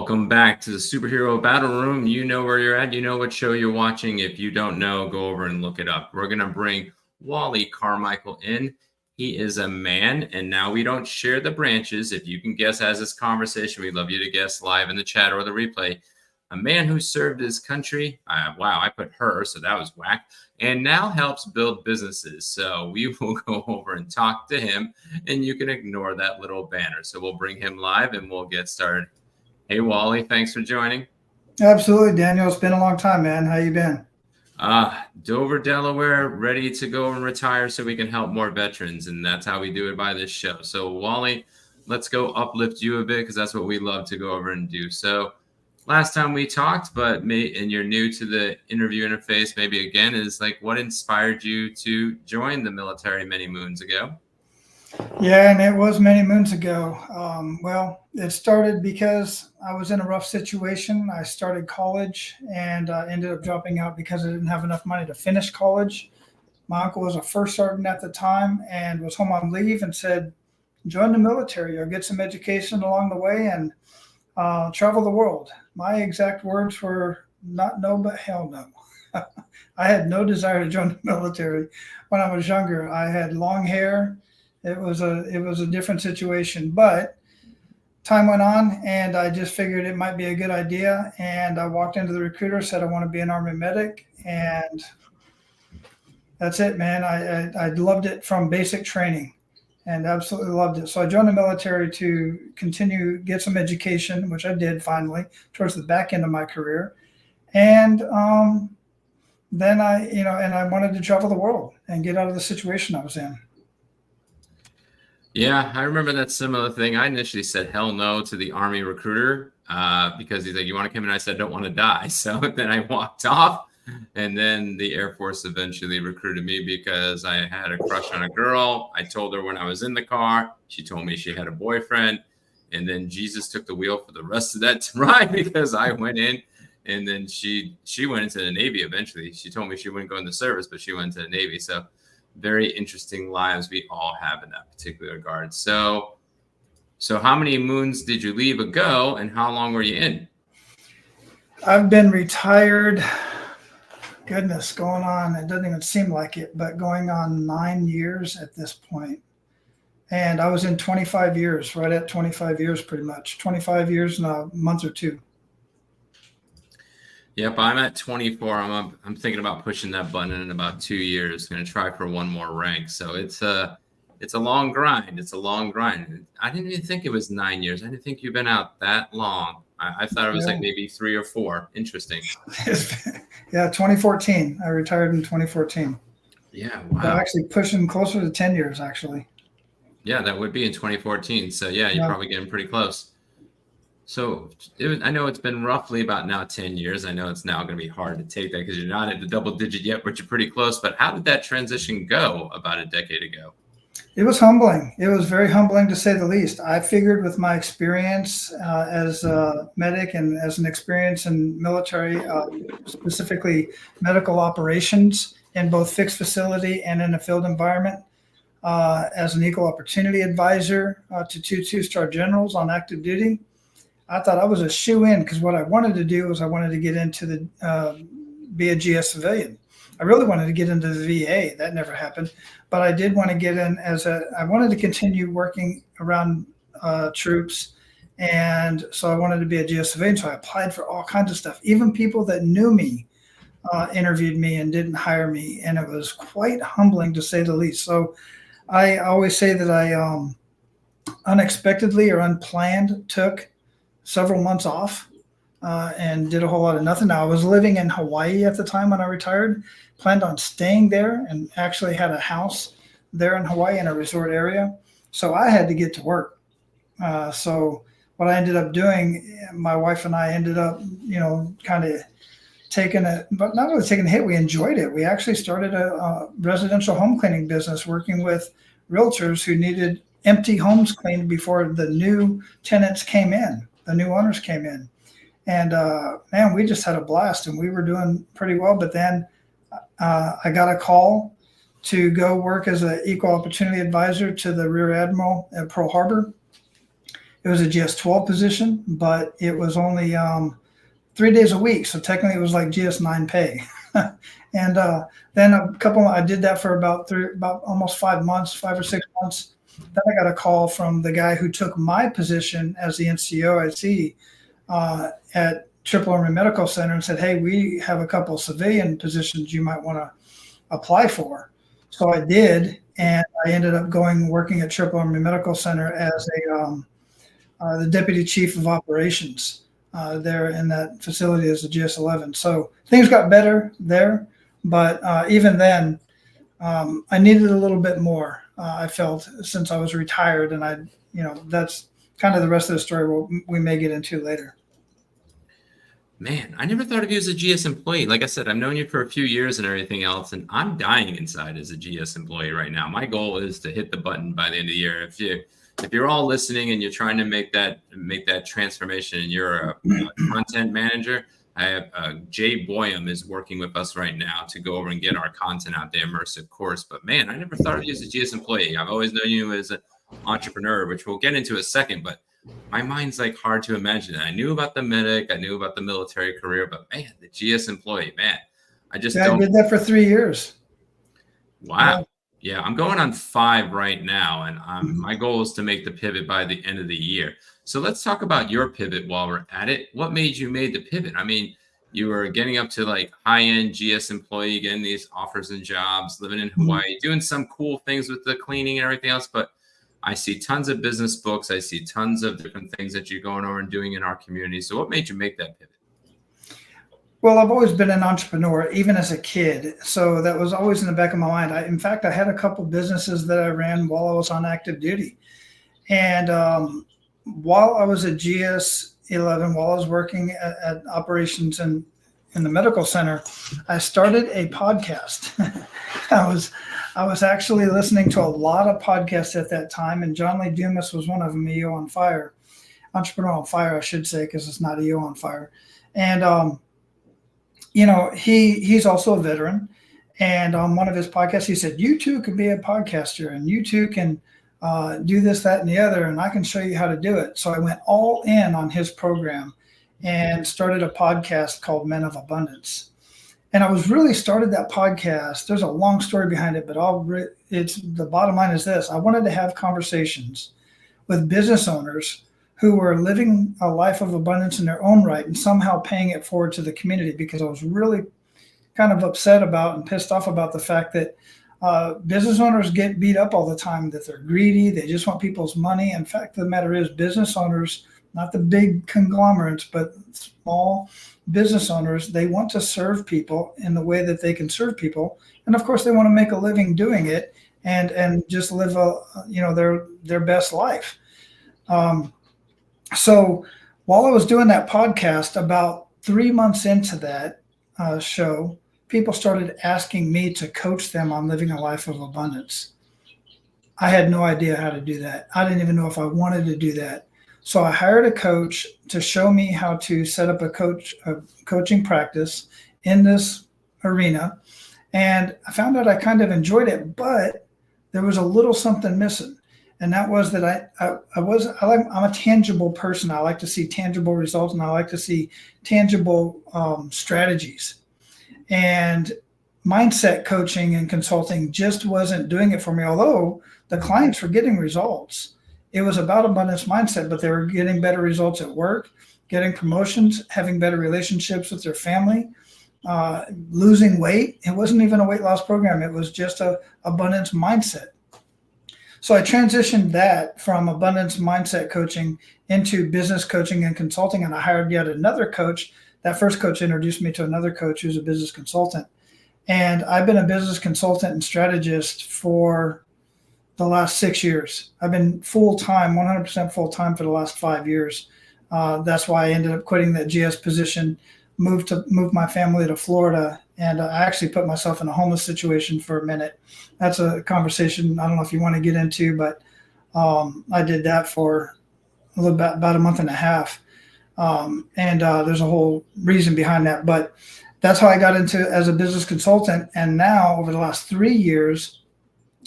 Welcome back to the Superhero Battle Room. You know where you're at. You know what show you're watching. If you don't know, go over and look it up. We're going to bring Wally Carmichael in. He is a man, and now we don't share the branches. If you can guess as this conversation, we'd love you to guess live in the chat or the replay. A man who served his country. Wow, I put her, so that was whack. And now helps build businesses. So we will go over and talk to him, and you can ignore that little banner. So we'll bring him live, and we'll get started. Hey, Wally, thanks for joining. Absolutely, Daniel. It's been a long time, man. How you been? Dover, Delaware, ready to go and retire so we can help more veterans, and that's how we do it by this show. So, Wally, let's go uplift you a bit because that's what we love to go over and do. So, last time we talked, and you're new to the interview interface, maybe again, is like what inspired you to join the military many moons ago? Yeah, and it was many moons ago. Well, it started because I was in a rough situation. I started college and ended up dropping out because I didn't have enough money to finish college. My uncle was a first sergeant at the time and was home on leave and said, join the military or get some education along the way and travel the world. My exact words were not no, but hell no. I had no desire to join the military when I was younger. I had long hair. It was a different situation, but time went on and I just figured it might be a good idea. And I walked into the recruiter, said, I want to be an Army medic. And that's it, man. I loved it from basic training and absolutely loved it. So I joined the military to get some education, which I did finally towards the back end of my career. And then I wanted to travel the world and get out of the situation I was in. Yeah, I remember that similar thing. I initially said hell no to the Army recruiter because he's like, you want to come in? I said, I don't want to die. So then I walked off. And then the Air Force eventually recruited me because I had a crush on a girl. I told her when I was in the car. She told me she had a boyfriend. And then Jesus took the wheel for the rest of that ride because I went in. And then she went into the Navy eventually. She told me she wouldn't go in the service, but she went into the Navy. So very interesting lives we all have in that particular regard. So how many moons did you leave ago and how long were you in? I've been retired, goodness, going on, it doesn't even seem like it, but going on 9 years at this point. And I was in 25 years, right at 25 years, pretty much 25 years and a month or two. Yep, I'm at 24. I'm thinking about pushing that button in about 2 years. Going to try for one more rank. So it's a long grind. It's a long grind. I didn't even think it was 9 years. I didn't think you've been out that long. I thought it was like maybe 3 or 4. Interesting. Yeah, 2014. I retired in 2014. Yeah, wow. So actually pushing closer to 10 years, actually. Yeah, that would be in 2014. So yeah, you're probably getting pretty close. So I know it's been roughly about now 10 years. I know it's now going to be hard to take that because you're not at the double digit yet, but you're pretty close. But how did that transition go about a decade ago? It was humbling. It was very humbling to say the least. I figured with my experience as a medic and as an experience in military, specifically medical operations in both fixed facility and in a field environment, as an equal opportunity advisor to 2 2-star generals on active duty, I thought I was a shoe-in because what I wanted to do was I wanted to get into be a GS civilian. I really wanted to get into the VA. That never happened. But I did want to get in I wanted to continue working around troops. And so I wanted to be a GS civilian. So I applied for all kinds of stuff. Even people that knew me interviewed me and didn't hire me. And it was quite humbling to say the least. So I always say that I unexpectedly or unplanned took several months off and did a whole lot of nothing. Now, I was living in Hawaii at the time when I retired, planned on staying there and actually had a house there in Hawaii in a resort area. So I had to get to work. So what I ended up doing, my wife and I ended up, kind of taking it, but not really taking a hit. We enjoyed it. We actually started a residential home cleaning business working with realtors who needed empty homes cleaned before the new tenants came in. The new owners came in, and man, we just had a blast and we were doing pretty well. But then I got a call to go work as an equal opportunity advisor to the Rear Admiral at Pearl Harbor. It was a GS-12 position, but it was only 3 days a week. So technically it was like GS-9 pay. And then I did that for about almost 5 months, 5 or 6 months. Then I got a call from the guy who took my position as the NCOIC at Triple Army Medical Center and said, "Hey, we have a couple of civilian positions you might want to apply for." So I did, and I ended up working at Triple Army Medical Center as the deputy chief of operations there in that facility as a GS-11. So things got better there, but even then, I needed a little bit more. I felt since I was retired, and that's kind of the rest of the story. We may get into later. Man, I never thought of you as a GS employee. Like I said, I've known you for a few years and everything else, and I'm dying inside as a GS employee right now. My goal is to hit the button by the end of the year. If you're all listening and you're trying to make that transformation, and you're a content manager, I have Jay Boyum is working with us right now to go over and get our content out, the immersive course. But man, I never thought of you as a GS employee. I've always known you as an entrepreneur, which we'll get into in a second. But my mind's like hard to imagine. I knew about the medic, I knew about the military career, but man, the GS employee, man, I just don't. I did that for 3 years. Wow. Yeah, I'm going on 5 right now, and my goal is to make the pivot by the end of the year. So let's talk about your pivot while we're at it. What made you make the pivot? I mean, you were getting up to like high-end GS employee, getting these offers and jobs, living in Hawaii, doing some cool things with the cleaning and everything else, but I see tons of business books. I see tons of different things that you're going over and doing in our community. So what made you make that pivot? Well, I've always been an entrepreneur, even as a kid. So that was always in the back of my mind. In fact, I had a couple businesses that I ran while I was on active duty. And while I was at GS-11, while I was working at operations in the medical center, I started a podcast. I was actually listening to a lot of podcasts at that time, and John Lee Dumas was one of them, EO on Fire, Entrepreneur on Fire, I should say, because it's not EO on Fire. And, he's also a veteran. And on one of his podcasts, he said, "You too can be a podcaster, and you too can do this, that, and the other, and I can show you how to do it." So I went all in on his program and started a podcast called Men of Abundance. And I was really started that podcast. There's a long story behind it, but the bottom line is this. I wanted to have conversations with business owners who were living a life of abundance in their own right and somehow paying it forward to the community, because I was really kind of upset about and pissed off about the fact that business owners get beat up all the time, that they're greedy. They just want people's money. In fact, the matter is business owners, not the big conglomerates, but small business owners, they want to serve people in the way that they can serve people. And of course, they want to make a living doing it and just live their best life. So while I was doing that podcast, about 3 months into that show, people started asking me to coach them on living a life of abundance. I had no idea how to do that. I didn't even know if I wanted to do that. So I hired a coach to show me how to set up a coaching practice in this arena. And I found out I kind of enjoyed it, but there was a little something missing. And that was that I'm a tangible person. I like to see tangible results, and I like to see tangible strategies. And mindset coaching and consulting just wasn't doing it for me. Although the clients were getting results, it was about abundance mindset, but they were getting better results at work, getting promotions, having better relationships with their family, losing weight. It wasn't even a weight loss program. It was just a abundance mindset. So I transitioned that from abundance mindset coaching into business coaching and consulting, and I hired yet another coach. That first coach introduced me to another coach who's a business consultant. And I've been a business consultant and strategist for the last 6 years. I've been full-time, 100% full-time for the last 5 years. That's why I ended up quitting that GS position, moved my family to Florida, and I actually put myself in a homeless situation for a minute. That's a conversation I don't know if you want to get into, but I did that for about a month and a half. And there's a whole reason behind that, but that's how I got into as a business consultant. And now over the last 3 years,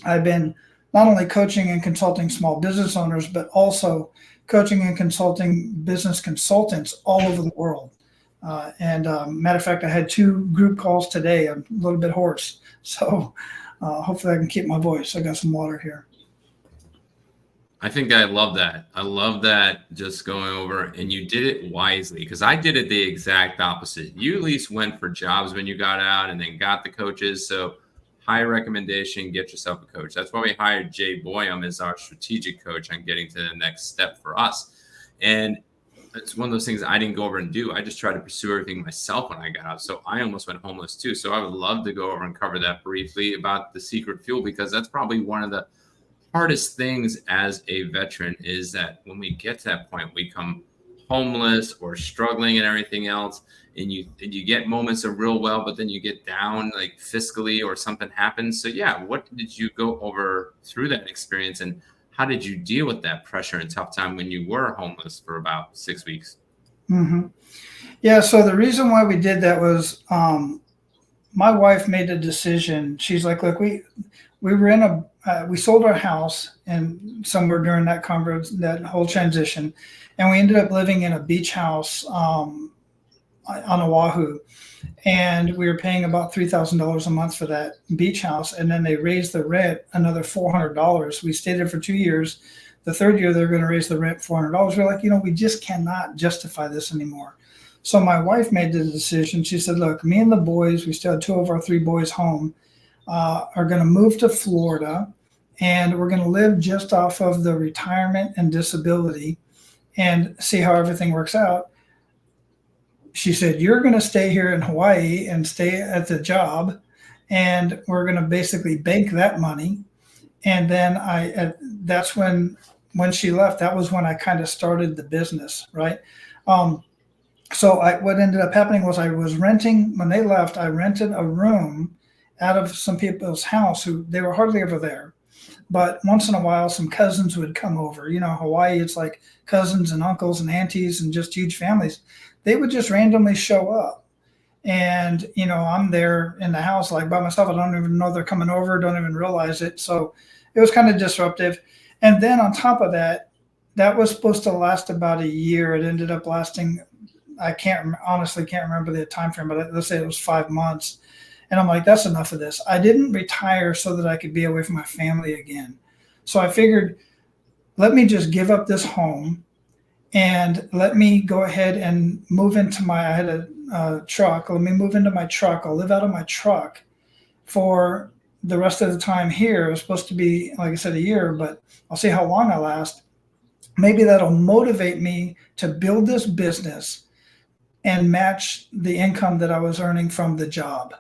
I've been not only coaching and consulting small business owners, but also coaching and consulting business consultants all over the world. And matter of fact, I had 2 group calls today. I'm a little bit hoarse, so hopefully I can keep my voice. I got some water here. I think I love that. I love that, just going over, and you did it wisely, because I did it the exact opposite. You at least went for jobs when you got out and then got the coaches. So high recommendation, get yourself a coach. That's why we hired Jay Boyum as our strategic coach on getting to the next step for us. And it's one of those things I didn't go over and do. I just tried to pursue everything myself when I got out. So I almost went homeless too. So I would love to go over and cover that briefly about the secret fuel, because that's probably one of the hardest things as a veteran, is that when we get to that point, we come homeless or struggling and everything else, and you get moments of real well, but then you get down like fiscally or something happens. So yeah, what did you go over through that experience, and how did you deal with that pressure and tough time when you were homeless for about 6 weeks? Mm-hmm. Yeah, so the reason why we did that was my wife made a decision. She's like, look, we were in we sold our house and somewhere during that whole transition, and we ended up living in a beach house on Oahu, and we were paying about $3,000 a month for that beach house. And then they raised the rent another $400. We stayed there for 2 years. The 3rd year, they're going to raise the rent $400. We're like, we just cannot justify this anymore. So my wife made the decision. She said, look, me and the boys, we still had 2 of our 3 boys home, are going to move to Florida, and we're going to live just off of the retirement and disability and see how everything works out. She said, you're going to stay here in Hawaii and stay at the job, and we're going to basically bank that money. And then that's when she left, that was when I kind of started the business, right? So what ended up happening was when they left, I rented a room out of some people's house who they were hardly ever there. But once in a while, some cousins would come over. Hawaii, it's like cousins and uncles and aunties and just huge families. They would just randomly show up. And, I'm there in the house like by myself. I don't even know they're coming over, don't even realize it. So it was kind of disruptive. And then on top of that, that was supposed to last about a year. It ended up lasting, I honestly can't remember the time frame, but let's say it was 5 months. And I'm like, that's enough of this. I didn't retire so that I could be away from my family again. So I figured, let me just give up this home and let me go ahead and move into I had a truck. Let me move into my truck. I'll live out of my truck for the rest of the time here. It was supposed to be, like I said, a year, but I'll see how long I last. Maybe that'll motivate me to build this business and match the income that I was earning from the job.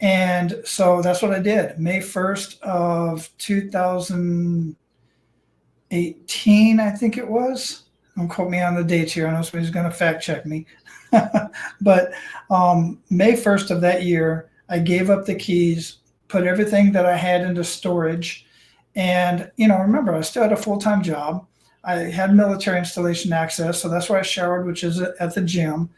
And so that's what I did. May 1st of 2018, I think it was. Don't quote me on the dates here. I know somebody's going to fact check me. But May 1st of that year, I gave up the keys, put everything that I had into storage. And, remember, I still had a full-time job. I had military installation access, so that's where I showered, which is at the gym.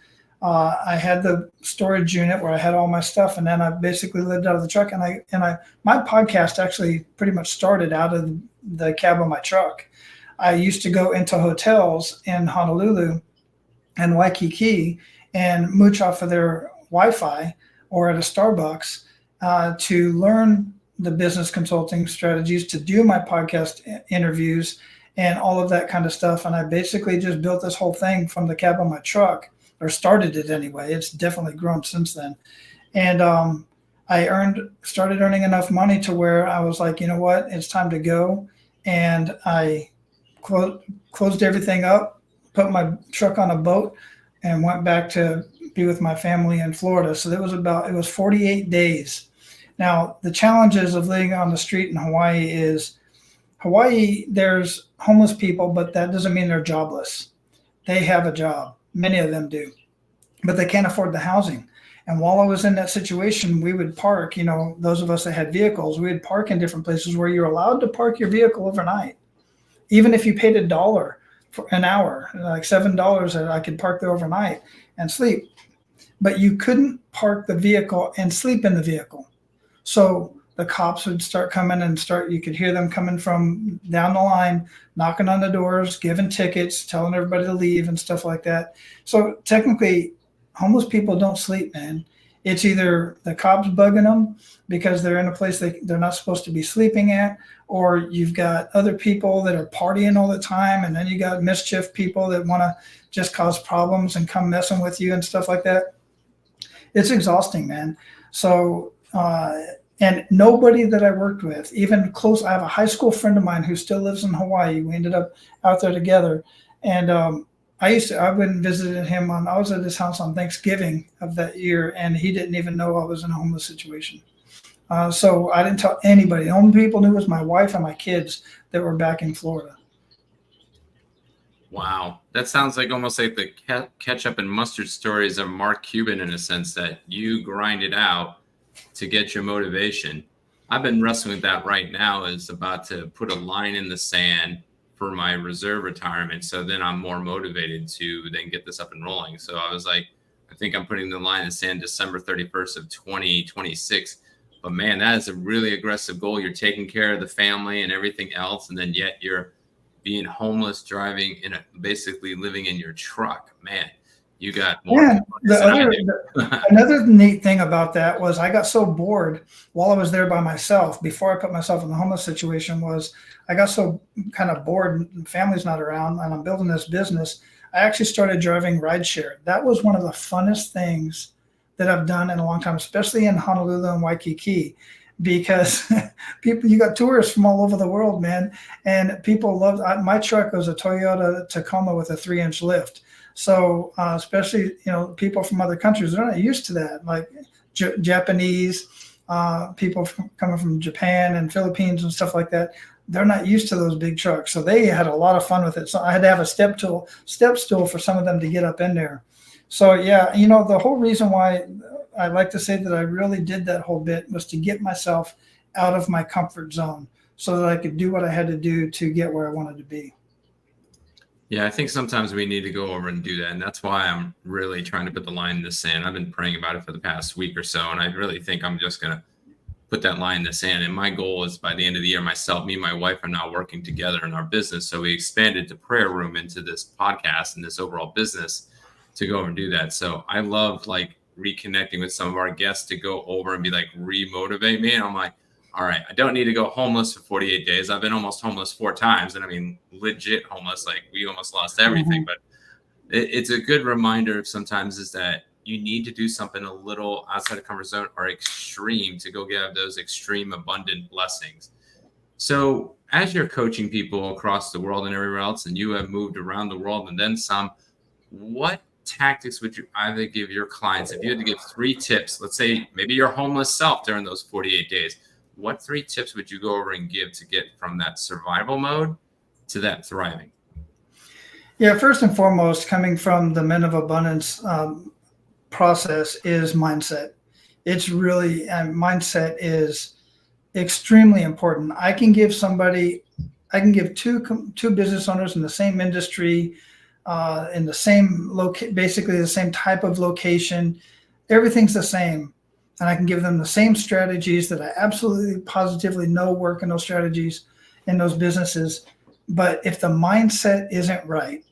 I had the storage unit where I had all my stuff, and then I basically lived out of the truck. And my podcast actually pretty much started out of the cab of my truck. I used to go into hotels in Honolulu and Waikiki and mooch off of their Wi-Fi or at a Starbucks to learn the business consulting strategies, to do my podcast interviews and all of that kind of stuff. And I basically just built this whole thing from the cab of my truck, or started it anyway. It's definitely grown since then. And I started earning enough money to where I was like, you know what, it's time to go. And I closed everything up, put my truck on a boat, and went back to be with my family in Florida. So it was 48 days. Now, the challenges of living on the street in Hawaii is, there's homeless people, but that doesn't mean they're jobless. They have a job. Many of them do, but they can't afford the housing. And while I was in that situation, we would park, those of us that had vehicles, we would park in different places where you're allowed to park your vehicle overnight. Even if you paid $1 for an hour, like $7, that I could park there overnight and sleep. But you couldn't park the vehicle and sleep in the vehicle. So the cops would start coming you could hear them coming from down the line, knocking on the doors, giving tickets, telling everybody to leave and stuff like that. So technically, homeless people don't sleep, man. It's either the cops bugging them because they're in a place they're not supposed to be sleeping at, or you've got other people that are partying all the time, and then you got mischief people that want to just cause problems and come messing with you and stuff like that. It's exhausting, man. So, and nobody that I worked with, even close, I have a high school friend of mine who still lives in Hawaii. We ended up out there together. And I went and visited him I was at his house on Thanksgiving of that year, and he didn't even know I was in a homeless situation. So I didn't tell anybody. The only people knew was my wife and my kids that were back in Florida. Wow. That sounds like almost like the ketchup and mustard stories of Mark Cuban, in a sense that you grind it out to get your motivation. I've been wrestling with that right now, is about to put a line in the sand for my reserve retirement. So then I'm more motivated to then get this up and rolling. So I was like, I think I'm putting the line in the sand December 31st of 2026. But man, that is a really aggressive goal. You're taking care of the family and everything else, and then yet you're being homeless, driving basically living in your truck. Man, you got more. Yeah, another neat thing about that was I got so bored while I was there by myself before I put myself in the homeless situation. Was I got so kind of bored and family's not around and I'm building this business. I actually started driving rideshare. That was one of the funnest things that I've done in a long time, especially in Honolulu and Waikiki, because you got tourists from all over the world, man. And people love, my truck was a Toyota Tacoma with a 3-inch lift. So especially, people from other countries, they're not used to that. Like Japanese, people coming from Japan and Philippines and stuff like that. They're not used to those big trucks. So they had a lot of fun with it. So I had to have a step stool for some of them to get up in there. So yeah, the whole reason why I like to say that I really did that whole bit was to get myself out of my comfort zone so that I could do what I had to do to get where I wanted to be. Yeah, I think sometimes we need to go over and do that. And that's why I'm really trying to put the line in the sand. I've been praying about it for the past week or so. And I really think I'm just going to put that line in the sand. And my goal is by the end of the year, me and my wife are now working together in our business. So we expanded the prayer room into this podcast and this overall business to go over and do that. So I love reconnecting with some of our guests to go over and be like, re-motivate me. And I'm like, all right, I don't need to go homeless for 48 days. I've been almost homeless 4 times. And I mean, legit homeless, like we almost lost everything. But it's a good reminder sometimes is that you need to do something a little outside of comfort zone or extreme to go get those extreme abundant blessings. So as you're coaching people across the world and everywhere else, and you have moved around the world and then some, what tactics would you either give your clients if you had to give 3 tips? Let's say maybe your homeless self during those 48 days. What 3 tips would you go over and give to get from that survival mode to that thriving? Yeah, first and foremost, coming from the Men of Abundance process is mindset. It's really, mindset is extremely important. I can give two business owners in the same industry, in the same basically the same type of location. Everything's the same. And I can give them the same strategies that I absolutely positively know work in those strategies in those businesses. But if the mindset isn't right,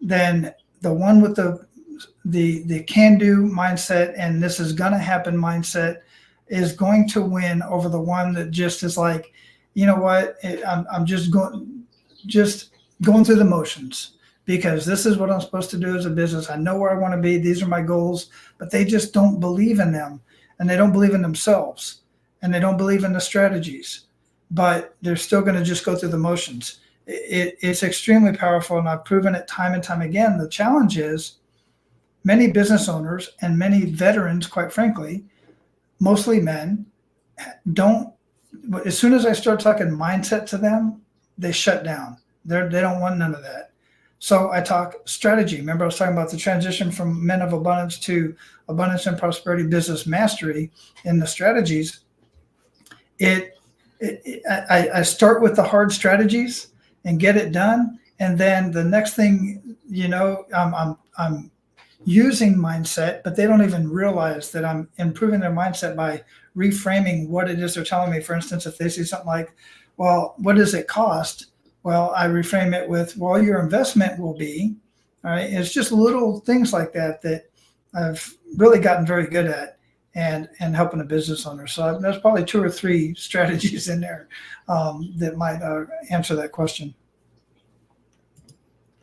then the one with the can-do mindset and this is going to happen mindset is going to win over the one that just is like, you know what, I'm just going through the motions because this is what I'm supposed to do as a business. I know where I want to be. These are my goals, but they just don't believe in them. And they don't believe in themselves and they don't believe in the strategies, but they're still going to just go through the motions. It's extremely powerful. And I've proven it time and time again. The challenge is many business owners and many veterans, quite frankly, mostly men, as soon as I start talking mindset to them, they shut down. They don't want none of that. So I talk strategy. Remember I was talking about the transition from Men of Abundance to Abundance and Prosperity Business Mastery in the strategies. I start with the hard strategies and get it done. And then the next thing, I'm using mindset, but they don't even realize that I'm improving their mindset by reframing what it is they're telling me. For instance, if they see something like, well, what does it cost? Well, I reframe it with, well, your investment will be, all right. It's just little things like that that I've really gotten very good at and helping a business owner. So there's probably 2 or 3 strategies in there that might answer that question.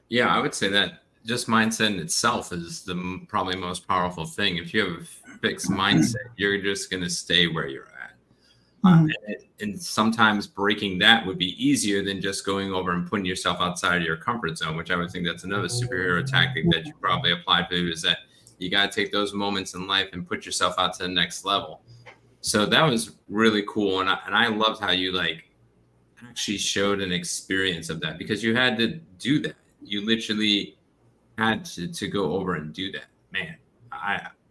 Yeah, I would say that just mindset in itself is the probably most powerful thing. If you have a fixed mindset, you're just going to stay where you're at. And sometimes breaking that would be easier than just going over and putting yourself outside of your comfort zone, which I would think that's another superhero tactic that you probably apply to, is that you got to take those moments in life and put yourself out to the next level. So that was really cool. And I loved how you like actually showed an experience of that, because you had to do that. You literally had to go over and do that. Man,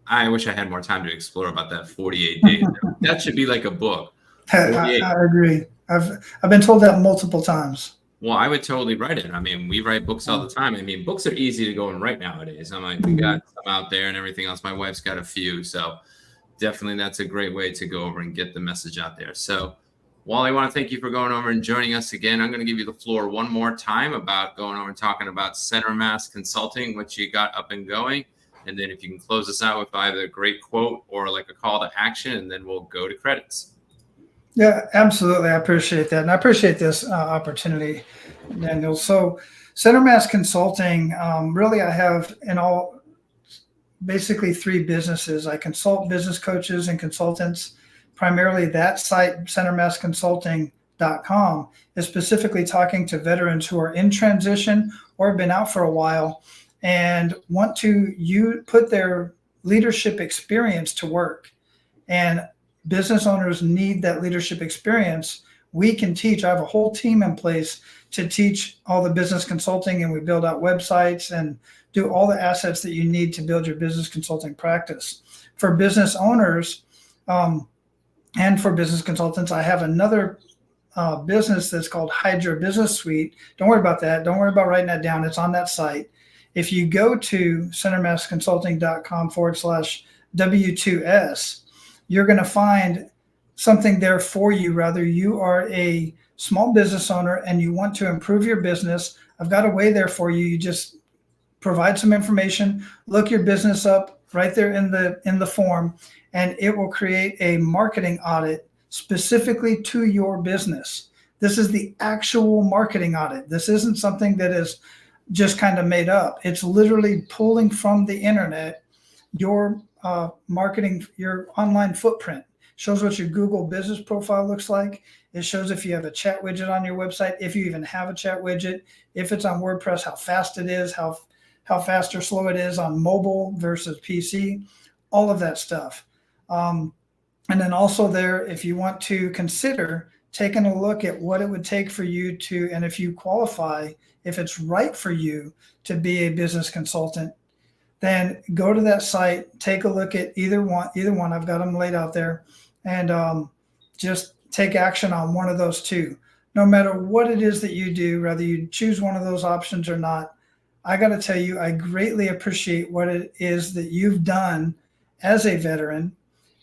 I wish I had more time to explore about that 48 days. That should be like a book. I agree. I've been told that multiple times. Well, I would totally write it. I mean, we write books all the time. I mean, books are easy to go and write nowadays. I'm like, we got some out there and everything else. My wife's got a few. So definitely that's a great way to go over and get the message out there. So Wally, I want to thank you for going over and joining us again. I'm going to give you the floor one more time about going over and talking about Center Mass Consulting, what you got up and going. And then if you can close us out with either a great quote or like a call to action, and then we'll go to credits. Yeah, absolutely. I appreciate that. And I appreciate this opportunity, Daniel. So Center Mass Consulting, really I have in all basically 3 businesses. I consult business coaches and consultants. Primarily that site, centermassconsulting.com, is specifically talking to veterans who are in transition or have been out for a while and want to put their leadership experience to work. And business owners need that leadership experience. We can teach. I have a whole team in place to teach all the business consulting, and we build out websites and do all the assets that you need to build your business consulting practice. For business owners and for business consultants, I have another business that's called Hydra Business Suite. Don't worry about that. Don't worry about writing that down. It's on that site. If you go to centermassconsulting.com/W2S, you're going to find something there for you. Rather, you are a small business owner and you want to improve your business, I've got a way there for you. You just provide some information, look your business up right there in the form, and it will create a marketing audit specifically to your business. This is the actual marketing audit. This isn't something that is just kind of made up. It's literally pulling from the internet your marketing, your online footprint. Shows what your Google business profile looks like. It shows if you have a chat widget on your website, if you even have a chat widget, if it's on WordPress, how fast it is, how fast or slow it is on mobile versus PC, all of that stuff. And then also there, if you want to consider taking a look at what it would take for you to, and if you qualify, if it's right for you to be a business consultant, then go to that site, take a look at either one. I've got them laid out there, and just take action on one of those 2. No matter what it is that you do, whether you choose one of those options or not, I got to tell you, I greatly appreciate what it is that you've done as a veteran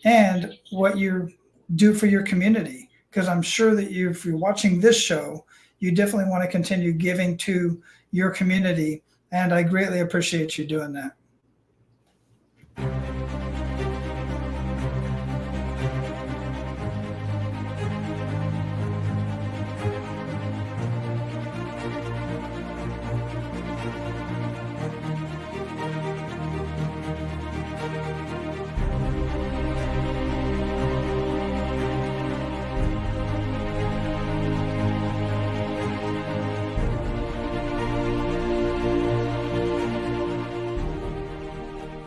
and what you do for your community. Because I'm sure that if you're watching this show, you definitely want to continue giving to your community. And I greatly appreciate you doing that.